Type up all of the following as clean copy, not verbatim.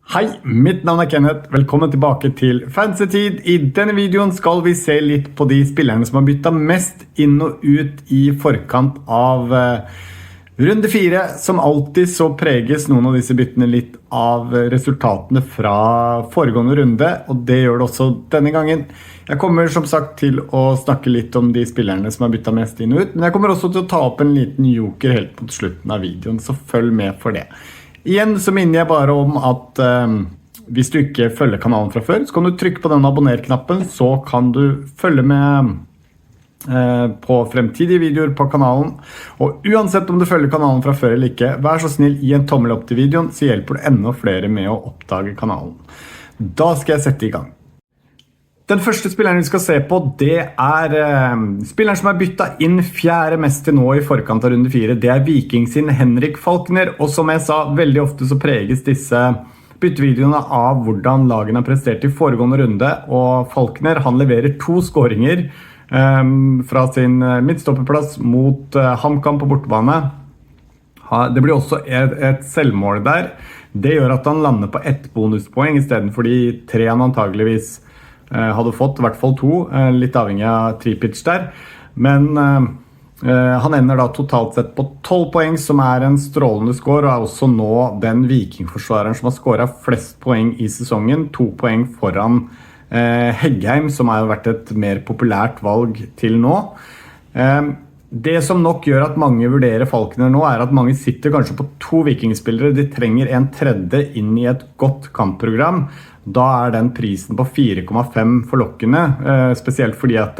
Hei, mitt navn Kenneth. Velkommen tilbake til Fantasy-tid. I denne videoen skal vi se litt på de spillerne som har byttet mest inn og ut i forkant av runde 4. Som alltid så preges noen av disse byttene litt av resultatene fra foregående runde, og det gjør det også denne gangen. Jeg kommer som sagt til å snakke litt om de spillerne som har byttet mest inn og ut, men jeg kommer også til å ta opp en liten joker helt på slutten av videoen, så følg med for det. Igjen så minner jeg bare om at hvis du ikke følger kanalen fra før, så kan du trykke på den abonner-knappen, så kan du følge med på fremtidige videoer på kanalen. Og uansett om du følger kanalen fra før eller ikke, vær så snill, gi en tommel opp til videoen, så hjelper det enda flere med å oppdage kanalen. Da skal jeg sette i gang. Den første spilleren vi skal se på, det spilleren som har byttet inn fjerde mest til nå i forkant av runde 4. Det Viking sin Henrik Falkner, og som jeg sa, veldig ofte så preges disse byttevideoene av hvordan lagene har prestert i foregående runde, og Falkner, han leverer 2 skåringer fra sin midtstopperplass mot HamKam på bortebane. Det blir også et selvmål der. Det gjør at han lander på 1 bonuspoeng i stedet for de 3 han antageligvis hadde fått, i hvert fall 2, litt avhengig av tripitch der. Men han ender da totalt sett på 12 poeng, som en strålende score, og også nå den vikingforsvareren som har skåret flest poeng i sesongen, 2 poeng foran Heggheim, som har vært et mer populært valg til nå. Det som nok gjør at mange vurderer Falkner nå, at mange sitter kanskje på 2 vikingspillere. De trenger en tredje inn i et godt kampprogram. Da den prisen på 4,5 forlokkende, spesielt fordi at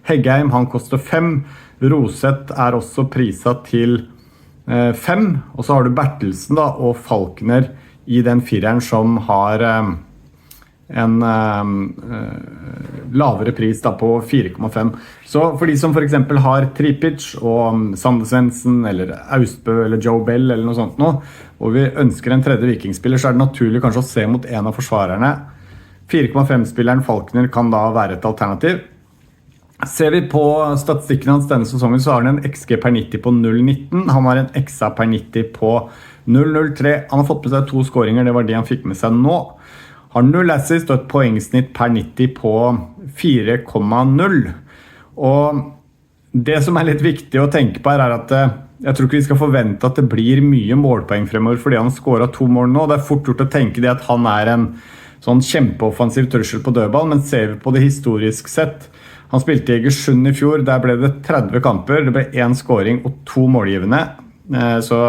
Heggheim, han koster 5. Roseth også priset til 5. Og så har du Bertelsen da, og Falkner i den 4'eren som har en lavere pris da på 4,5. Så for de som for eksempel har Tripitch og Sander Svendsen eller Austbø eller Joe Bell eller noe sånt nå, og vi ønsker en tredje vikingspiller, så det naturlig kanskje å se mot en av forsvarerne. 4,5-spilleren Falkner kan da være et alternativ. Ser vi på statistikken hans denne sesongen, så har han en XG per 90 på 0,19. Han har en XA per 90 på 0,03. Han har fått med seg 2 skåringer, det var det han fikk med seg nå. Har 0 assist og et poengsnitt per 90 på 4,0. Og det som litt viktig å tenke på her at jeg tror ikke vi skal forvente at det blir mye målpoeng fremover fordi han skåret 2 mål nå. Det fort gjort å tenke det at han en sånn kjempeoffensiv trussel på dødball, men ser vi på det historisk sett. Han spilte i Egersund i fjor, der ble det 30 kamper, det ble 1 skåring og 2 målgivende. Så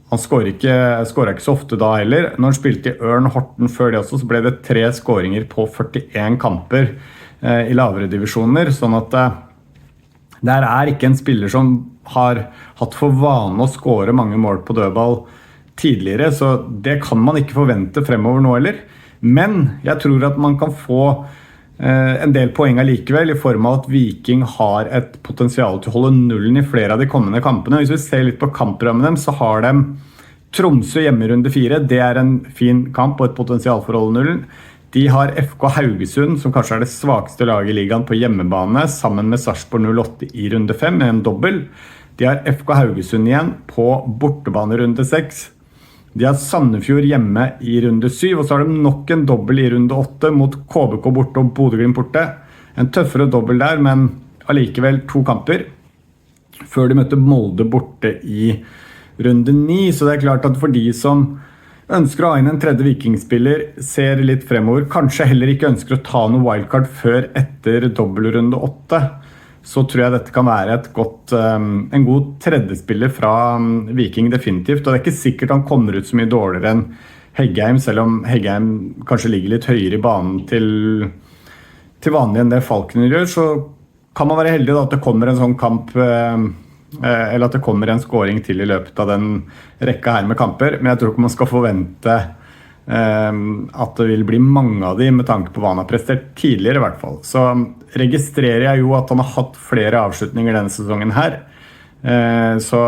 han skåret ikke så ofte da heller. Når han spilte i Ørn Horten før det også, så ble det 3 skåringer på 41 kamper i lavere divisjoner. Sånn at der ikke en spiller som har hatt for vane å skåre mange mål på dødball tidligere, så det kan man ikke forvente fremover nå heller. Men jeg tror at man kan få en del poeng likevel, i form av at Viking har et potensial til å holde nullen i flere av de kommende kampene. Hvis vi ser litt på kampprogrammet dem, så har de Tromsø hjemme i runde 4. Det en fin kamp og et potensial for å holde nullen. De har FK Haugesund, som kanskje det svakeste laget i ligaen på hjemmebane, sammen med Sarpsborg 08 i runde 5, med en dobbel. De har FK Haugesund igjen på bortebane runde 6. De har Sandefjord hjemme i runde 7, og så har de nok en dobbel i runde 8 mot KBK borte og Bodø/Glimt borte. En tøffere dobbel der, men allikevel 2 kamper, før de møtte Molde borte i runde 9. Så det klart at for de som ønsker å ha inn en tredje vikingspiller, ser litt fremover, kanskje heller ikke ønsker å ta noe wildcard før etter dobbelrunde 8, så tror jeg dette kan være en god tredjespiller fra Viking definitivt. Og det ikke sikkert han kommer ut så mye dårligere enn Heggheim, selv om Heggheim kanskje ligger litt høyere i banen til vanlig enn det Falkner gjør, så kan man være heldig da, at det kommer en sånn kamp, eller at det kommer en scoring til i løpet av den rekka her med kamper. Men jeg tror ikke man skal forvente at det vil bli mange av de med tanke på hva han har prestert tidligere i hvert fall. Så registrerer jeg jo at han har hatt flere avslutninger denne sesongen her. Så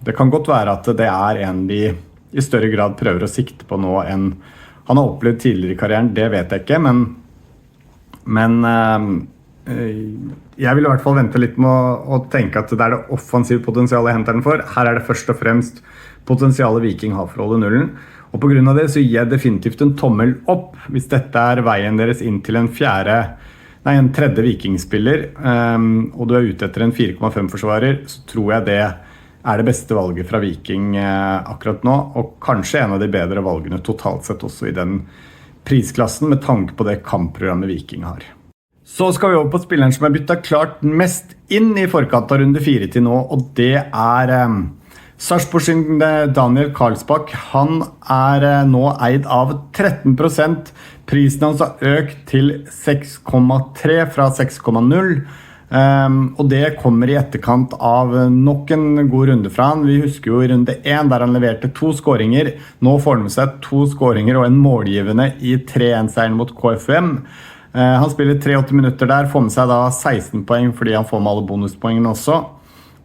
det kan godt være at det en de i større grad prøver å sikte på nå enn han har opplevd tidligere i karrieren. Det vet jeg ikke, men jeg vil i hvert fall vente litt med å tenke at det det offensive potensialet jeg henter den for. Her det først og fremst potensialet Viking har for å holde nullen. Og på grunn av det så gir jeg definitivt en tommel opp hvis dette veien deres inn til en tredje vikingspiller, og du ute etter en 4,5-forsvarer, så tror jeg det det beste valget fra Viking akkurat nå, og kanskje en av de bedre valgene totalt sett også i den prisklassen, med tanke på det kampprogrammet Viking har. Så skal vi over på spilleren som byttet klart mest inn i forkant av runde 4 til nå, og det Sarpsborg sin Daniel Karlsbakk. Han nå eid av 13%. Prisen hans har økt til 6,3 fra 6,0. Og det kommer i etterkant av nok en god runde fra han. Vi husker jo i runde 1 der han leverte 2 skåringer. Nå får han med seg 2 skåringer og en målgivende i 3-1-seieren mot KFUM. Han spiller 83 minutter der, får med seg da 16 poeng fordi han får med alle bonuspoengene også,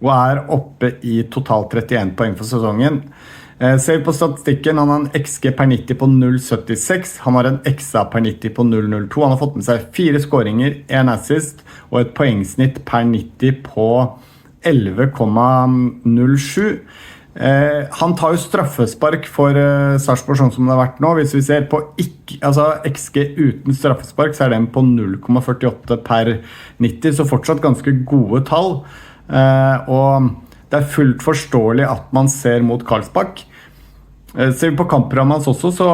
og oppe i totalt 31 poeng for sesongen. Ser vi på statistikken, han har en XG per 90 på 0,76, han har en XA per 90 på 0,02, han har fått med seg 4 skåringer, 1 assist og et poengsnitt per 90 på 11,07. Han tar jo straffespark for Sarpsborg sånn som det har vært nå. Hvis vi ser på XG uten straffespark, så den på 0,48 per 90, så fortsatt ganske gode tall. Og det fullt forståelig at man ser mot Karlsbakk. Ser vi på kampprogrammet hans også, så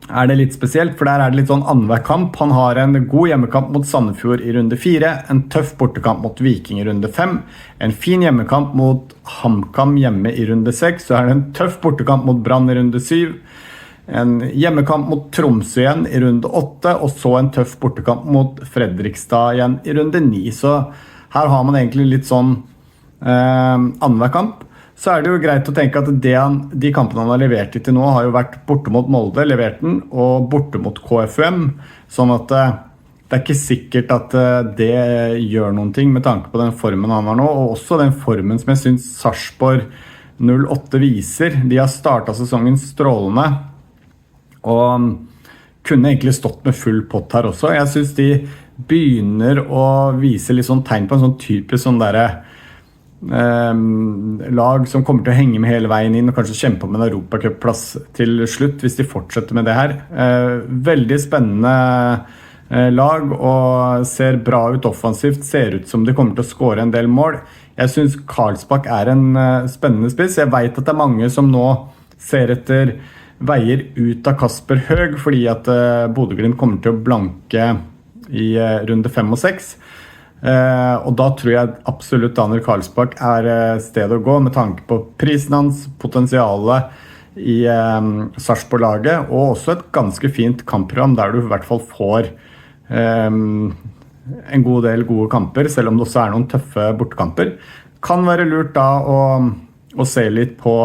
det litt spesielt, for der det litt sånn annenhver kamp. Han har en god hjemmekamp mot Sandefjord i runde 4, en tøff bortekamp mot Viking i runde 5, en fin hjemmekamp mot HamKam hjemme i runde 6, så det en tøff bortekamp mot Brann i runde 7, en hjemmekamp mot Tromsø igjen i runde 8, og så en tøff bortekamp mot Fredrikstad igjen i runde 9. Så her har man egentlig litt sånn annenhver kamp. Så det jo greit å tenke at de kampene han har levert til nå har jo vært borte mot Molde, levert den, og borte mot KFUM, sånn at det ikke sikkert at det gjør noen ting med tanke på den formen han har nå, og også den formen som jeg synes Sarpsborg 08 viser. De har startet sesongen strålende, og kunne egentlig stått med full pott her også. Jeg synes de begynner å vise litt sånn tegn på en sånn typisk sånn lag som kommer til å henge med hele veien inn og kanskje kjempe om en Europacup-plass til slutt hvis de fortsetter med det her. Veldig spennende lag og ser bra ut offensivt, ser ut som de kommer til å skåre en del mål. Jeg synes Karlsbakk en spennende spiss. Jeg vet at det mange som nå ser etter veier ut av Kasper Høeg fordi at Bodø/Glimt kommer til å blanke i runde 5 og 6. Og da tror jeg absolutt Daniel Karlsbakk stedet å gå med tanke på prisen hans, potensialet i Sarpsborg-laget, og også et ganske fint kampprogram der du i hvert fall får en god del gode kamper, selv om det også noen tøffe bortekamper. Kan være lurt da å se litt på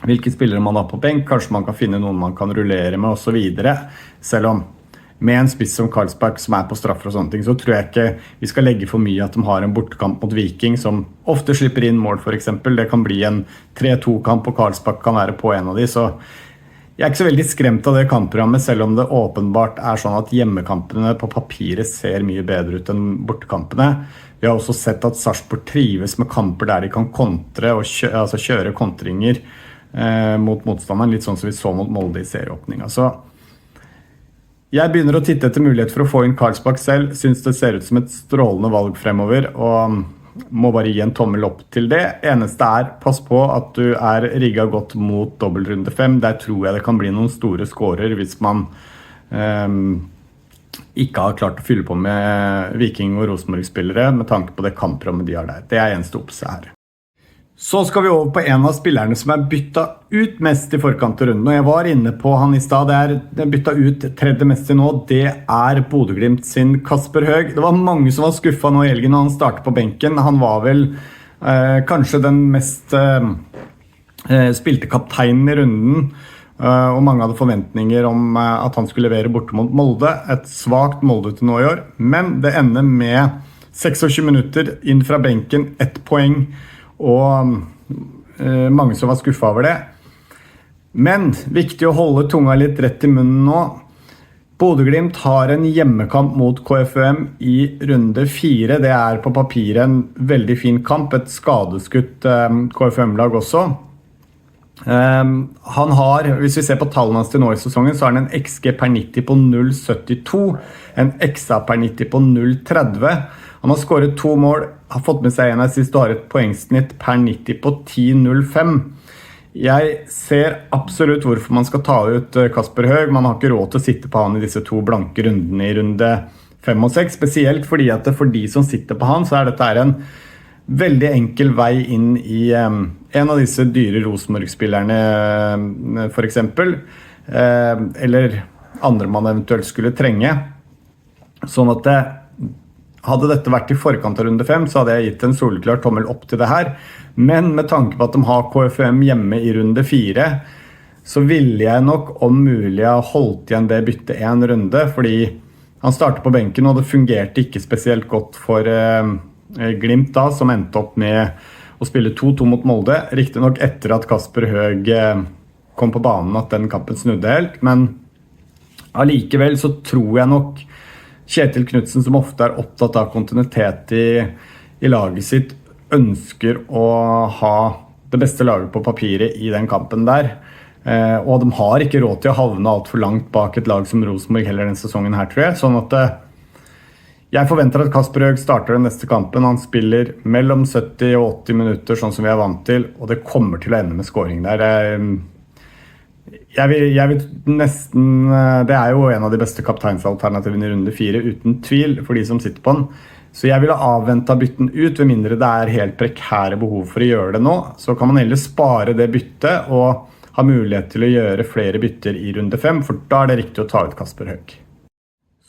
hvilke spillere man har på benk, kanskje man kan finne noen man kan rullere med og så videre, selv om med en spiss som Karlsbakk som på straffer og sånne ting, så tror jeg ikke vi skal legge for mye at de har en bortekamp mot Viking, som ofte slipper inn mål for eksempel. Det kan bli en 3-2-kamp, og Karlsbakk kan være på en av de, så jeg ikke så veldig skremt av det kampprogrammet, selv om det åpenbart sånn at hjemmekampene på papiret ser mye bedre ut enn bortekampene. Vi har også sett at Sarpsborg trives med kamper der de kan kontre og kjøre kontringer mot motstanderen, litt sånn som vi så mot Molde i serieåpninga. Så jeg begynner å titte etter mulighet for å få inn Karlsbakk selv, synes det ser ut som et strålende valg fremover, og må bare gi en tommel opp til det. Eneste pass på at du rigget godt mot dobbeltrunde 5, der tror jeg det kan bli noen store skårer hvis man ikke har klart å fylle på med Viking- og Rosenborg-spillere med tanke på det kampprogrammet de har der. Det eneste oppse her. Så skal vi over på en av spillerne som byttet ut mest i forkant av runden, og jeg var inne på han i sted, det byttet ut tredje mest til nå, det Bodø/Glimt sin Kasper Høeg. Det var mange som var skuffet nå i helgen når han startet på benken. Han var vel kanskje den mest spilte kapteinen i runden, og mange hadde forventninger om at han skulle levere borte mot Molde, et svagt Molde til nå i år, men det ender med 26 minutter inn fra benken, 1 poeng, og mange som var skuffet over det. Men viktig å holde tunga litt rett i munnen nå. Bodø/Glimt har en hjemmekamp mot KFUM i runde 4. Det på papiret en veldig fin kamp, et skadeskutt KFUM-lag også. Han har, hvis vi ser på tallene hans til nå i sesongen, så har han en XG per 90 på 0,72, en XA per 90 på 0,30. Han har skåret 2 mål, har fått med seg en assist og har et poengsnitt per 90 på 10,05. Jeg ser absolutt hvorfor man skal ta ut Kasper Høeg. Man har ikke råd til å sitte på han i disse 2 blanke rundene i runde 5 og 6, spesielt fordi at for de som sitter på han, så er dette en veldig enkel vei inn i en av disse dyre Rosenborg-spillerne, for eksempel, eller andre man eventuelt skulle trenge. Sånn at hadde dette vært i forkant av runde 5, så hadde jeg gitt en soleklar tommel opp til det her. Men med tanke på at de har KFUM hjemme i runde 4, så ville jeg nok om mulig ha holdt igjen det byttet en runde, fordi han startet på benken, og det fungerte ikke spesielt godt for Glimt da, som endte opp med å spille 2-2 mot Molde. Riktig nok etter at Kasper Høeg kom på banen at den kampen snudde helt, men allikevel så tror jeg nok Kjetil Knudsen, som ofte er opptatt av kontinuitet i laget sitt, ønsker å ha det beste laget på papiret i den kampen der. Og de har ikke råd til å havne alt for langt bak et lag som Rosenborg heller den sesongen her, tror jeg. Sånn at jeg forventer at Kasper Høeg starter den neste kampen. Han spiller mellom 70 og 80 minutter, sånn som vi er vant til, og det kommer til å ende med scoring der. Jeg vil nesten, det er jo en av de beste kapteinsalternativene i runde 4, uten tvil, for de som sitter på den. Så jeg ville avventet bytten ut, ved mindre det er helt prekære behov for å gjøre det nå. Så kan man heller spare det byttet og ha mulighet til å gjøre flere bytter i runde 5, for da er det riktig å ta ut Kasper Høeg.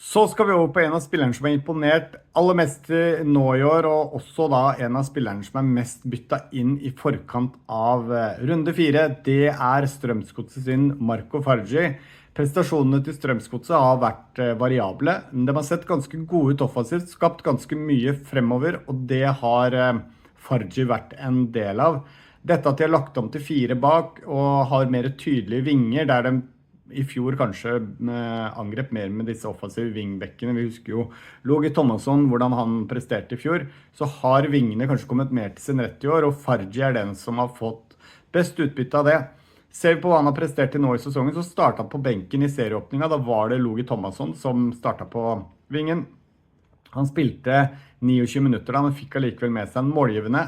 Så skal vi over på en av spillerne som har imponert aller mest nå i år, og også da en av spillerne som er mest byttet inn i forkant av runde 4. Det er Strømsgodset sin Marco Fargi. Prestasjonene til Strømsgodset har vært variable. De har sett ganske gode ut offensivt, skapt ganske mye fremover, og det har Fargi vært en del av. Dette at de har lagt om til 4 bak og har mer tydelige vinger, der de i fjor kanskje angrep mer med disse offensive vingbekkene. Vi husker jo Logi Thomasson, hvordan han presterte i fjor. Så har vingene kanskje kommet mer til sin rett i år, og Fargi er den som har fått best utbytte av det. Ser vi på hva han har prestert til nå i sesongen, så startet han på benken i serieåpningen. Da var det Logi Thomasson som startet på vingen. Han spilte 29 minutter da, men fikk allikevel med seg en målgivende.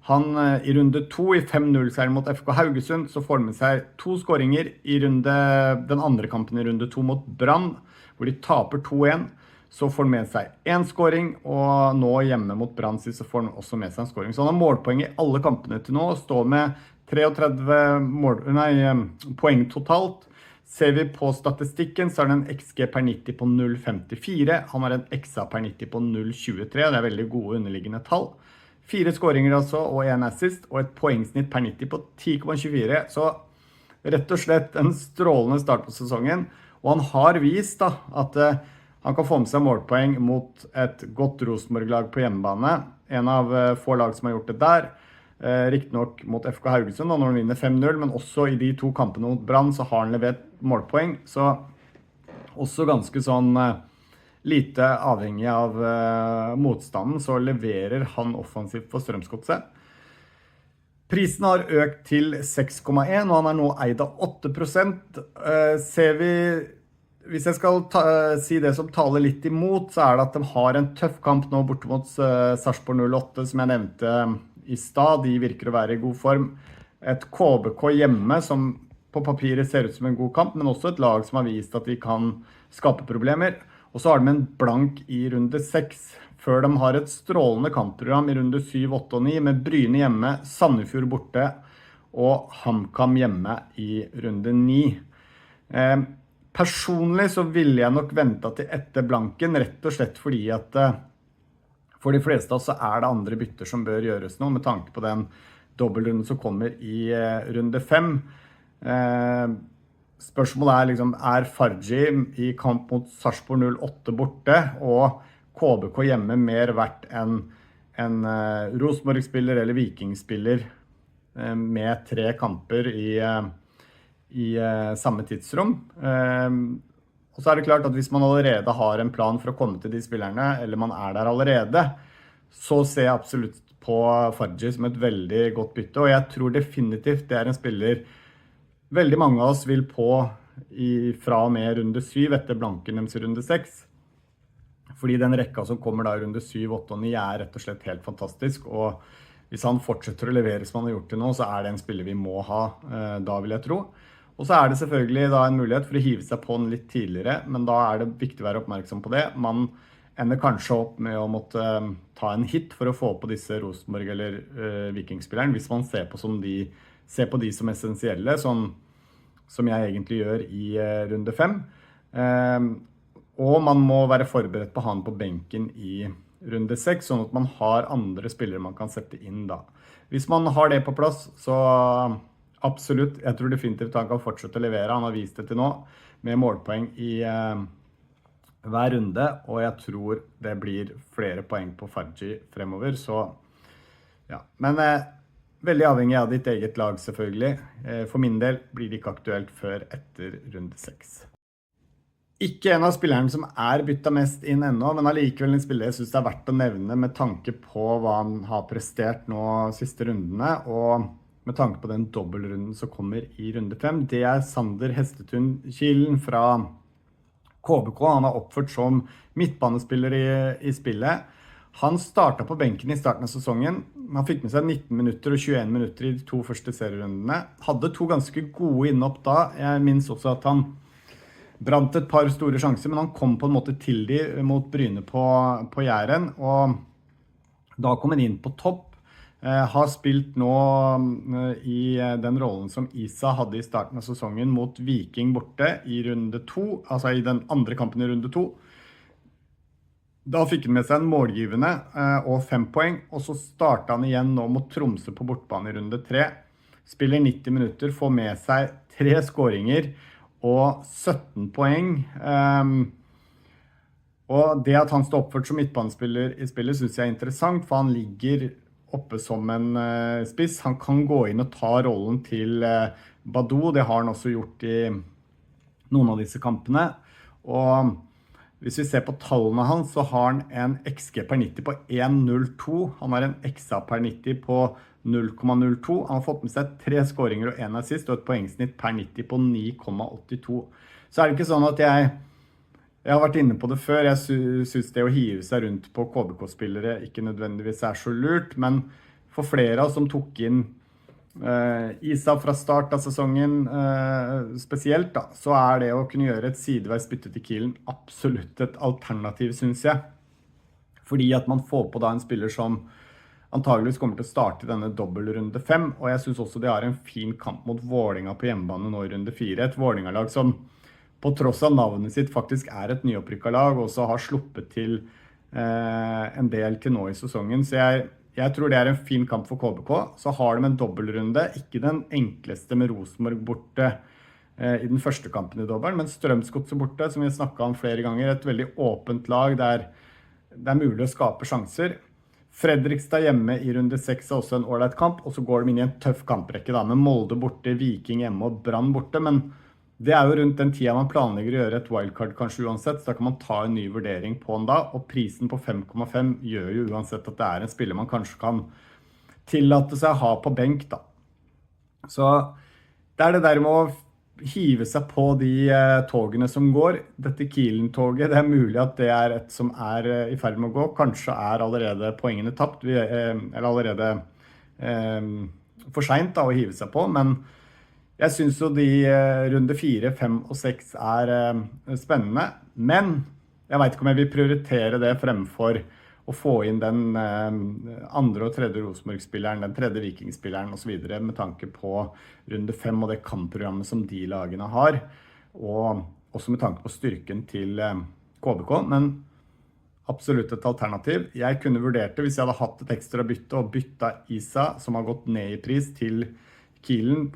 Han i runde 2 i 5-0-seieren mot FK Haugesund, så får han med seg 2 skåringer i den andre kampen i runde 2 mot Brann, hvor de taper 2-1. Så får han med seg 1 skåring, og nå hjemme mot Brann så får han også med seg en skåring. Så han har målpoeng i alle kampene til nå, og står med 33 poeng totalt. Ser vi på statistikken, så har han en XG per 90 på 0,54. Han har en XA per 90 på 0,23. Det er veldig gode underliggende tall. 4 skåringer altså, og 1 assist, og et poengsnitt per 90 på 10,24. Så rett og slett en strålende start på sesongen. Og han har vist da, at han kan få med seg målpoeng mot et godt Rosenborg-lag på hjemmebane. En av få lag som har gjort det der. Riktig nok mot FK Haugesund, når han vinner 5-0, men også i de 2 kampene mot Brann så har han levert målpoeng. Så også ganske sånn lite avhengig av motstanden, så leverer han offensivt for Strømsgodset. Prisen har økt til 6,1, og han er nå eid av 8%. Ser vi, hvis jeg skal si det som taler litt imot, så er det at de har en tøff kamp nå borte mot Sarpsborg 08, som jeg nevnte i stad. De virker å være i god form. Et KBK hjemme som på papiret ser ut som en god kamp, men også et lag som har vist at de kan skape problemer. Og så har de en blank i runde 6, før de har et strålende kampprogram i runde 7, 8 og 9, med Bryne hjemme, Sandefjord borte og HamKam hjemme i runde 9. Personlig så ville jeg nok ventet til etter blanken, rett og slett fordi at for de fleste av oss så er det andre bytter som bør gjøres nå, med tanke på den dobbeltrunden som kommer i runde 5. Spørsmålet er liksom, er Fargi i kamp mot Sarpsborg 08 borte, og KBK hjemme mer verdt enn en Rosenborg-spiller eller Viking-spiller med 3 kamper i samme tidsrom? Og så er det klart at hvis man allerede har en plan for å komme til de spillerne, eller man er der allerede, så ser jeg absolutt på Fargi som et veldig godt bytte, og jeg tror definitivt det en spiller veldig mange av oss vil på fra og med runde 7 etter blanken deres i runde 6. Fordi den rekka som kommer da i runde 7, 8 og 9 rett og slett helt fantastisk, og hvis han fortsetter å levere som han har gjort til nå, så det en spiller vi må ha, da vil jeg tro. Og så det selvfølgelig da en mulighet for å hive seg på den litt tidligere, men da det viktig å være oppmerksom på det. Man ender kanskje opp med å måtte ta en hit for å få på disse Rosenborg eller Vikingspilleren, hvis man ser på de som essensielle, sånn som jeg egentlig gjør i runde 5. Og man må være forberedt på å ha den på benken i runde 6, sånn at man har andre spillere man kan sette inn da. Hvis man har det på plass, så absolutt, jeg tror definitivt han kan fortsette å levere. Han har vist det til nå, med målpoeng i hver runde, og jeg tror det blir flere poeng på Fargi fremover, så ja. Men veldig avhengig av ditt eget lag selvfølgelig. For min del blir det ikke aktuelt før etter runde 6. Ikke en av spillerne som byttet mest inn ennå, men allikevel en spiller jeg synes det verdt å nevne med tanke på hva han har prestert nå siste rundene, og med tanke på den dobbeltrunden som kommer i runde 5. Det Sander Hestetun Kilen fra KBK. Han har oppført som midtbanespiller i spillet. Han startet på benken i starten av sesongen. Han fikk med seg 19 minutter og 21 minutter i de 2 første serierundene. Hadde 2 ganske gode innopp da. Jeg minns også at han brant et par store sjanser, men han kom på en måte til de mot Bryne på Jæren, og da kom han inn på topp. Har spilt nå i den rollen som Isa hadde i starten av sesongen mot Viking borte i runde 2, altså i den andre kampen i runde 2. Da fikk han med seg en målgivende og 5 poeng, og så startet han igjen nå mot Tromsø på bortbane i runde 3. Spiller 90 minutter, får med seg 3 skåringer, og 17 poeng. Og det at han står oppført som midtbanespiller i spillet synes jeg interessant, for han ligger oppe som en spiss. Han kan gå inn og ta rollen til Badou, det har han også gjort i noen av disse kampene. Og hvis vi ser på tallene hans, så har han en XG per 90 på 1,02. Han har en XA per 90 på 0,02. Han har fått med seg 3 skåringer og 1 assist, og et poengsnitt per 90 på 9,82. Så det ikke sånn at jeg har vært inne på det før. Jeg synes det å hive seg rundt på KBK-spillere ikke nødvendigvis så lurt, men for flere av oss som tok inn Isa fra start av sesongen spesielt da, så det å kunne gjøre et sideveis bytte til Kielen absolutt et alternativ, synes jeg. Fordi at man får på da en spiller som antageligvis kommer til å starte denne dobbeltrunde 5, og jeg synes også de har en fin kamp mot Vålinga på hjemmebane nå i runde 4. Et Vålinga-lag som på tross av navnet sitt faktisk et nyopprykket lag, og også har sluppet til en del til nå i sesongen. Så jeg tror det en fin kamp for KBK. Så har de en dobbeltrunde, ikke den enkleste med Rosenborg borte i den første kampen i dobbelen, men Strømsgodset borte, som vi har snakket om flere ganger, et veldig åpent lag der det mulig å skape sjanser. Fredrikstad hjemme i runde 6 også en ålreit kamp, og så går de inn i en tøff kamprekke da, med Molde borte, Viking hjemme og Brann borte, men det jo rundt den tiden man planlegger å gjøre et wildcard kanskje uansett, så da kan man ta en ny vurdering på den da, og prisen på 5,5 gjør jo uansett at det en spiller man kanskje kan tillate seg å ha på benk da. Så det det der med å hive seg på de togene som går. Dette Kielen-toget, det mulig at det et som i ferd med å gå. Kanskje allerede poengene tapt, eller allerede for sent da, å hive seg på, men jeg synes jo de runde 4, 5 og 6 spennende, men jeg vet ikke om jeg vil prioritere det fremfor å få inn den andre og tredje Rosenborg-spilleren, den tredje Vikingspilleren og så videre, med tanke på runde 5 og det kampprogrammet som de lagene har, og også med tanke på styrken til KBK, men absolutt et alternativ. Jeg kunne vurdert det hvis jeg hadde hatt et ekstra bytte og bytta Isa, som har gått ned i pris, til Kielen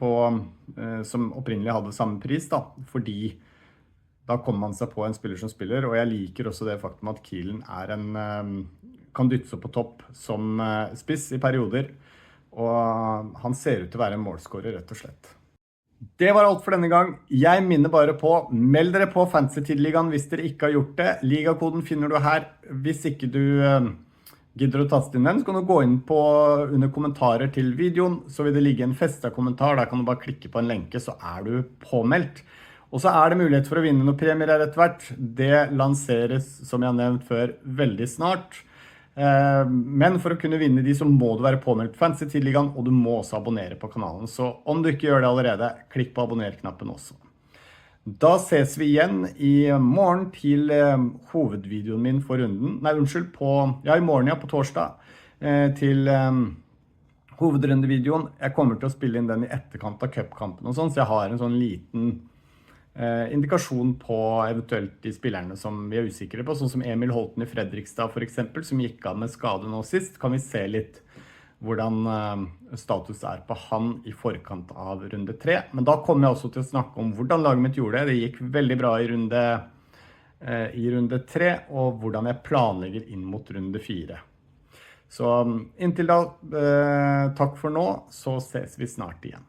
som opprinnelig hadde samme pris da, fordi da kommer man seg på en spiller som spiller, og jeg liker også det faktum at Kielen kan dyttes opp på topp som spiss i perioder, og han ser ut til å være en målskårer rett og slett. Det var alt for denne gang. Jeg minner bare på, meld dere på Fantasy Ligaen hvis dere ikke har gjort det. Ligakoden finner du her. Hvis ikke du gidder du taste inn den, så kan du gå inn på under kommentarer til videoen, så vil det ligge en festet kommentar, der kan du bare klikke på en lenke, så du påmeldt. Og så det mulighet for å vinne noen premier her etter hvert. Det lanseres, som jeg har nevnt før, veldig snart. Men for å kunne vinne de, så må du være påmeldt på Fantasy Tidligaen, og du må også abonnere på kanalen. Så om du ikke gjør det allerede, klikk på abonner-knappen også. Da ses vi igjen i morgen til hovedvideoen min for runden. Nei, unnskyld, i morgen, på torsdag, til hovedrundevideoen. Jeg kommer til å spille inn den i etterkant av cupkampen og sånn, så jeg har en sånn liten indikasjon på eventuelt de spillerne som vi usikre på, sånn som Emil Holten i Fredrikstad for eksempel, som gikk av med skade nå sist. Kan vi se litt hvordan status på han i forkant av runde 3. Men da kommer jeg også til å snakke om hvordan laget mitt gjorde det. Det gikk veldig bra i runde 3, og hvordan jeg planlegger inn mot runde 4. Så inntil da, takk for nå, så ses vi snart igjen.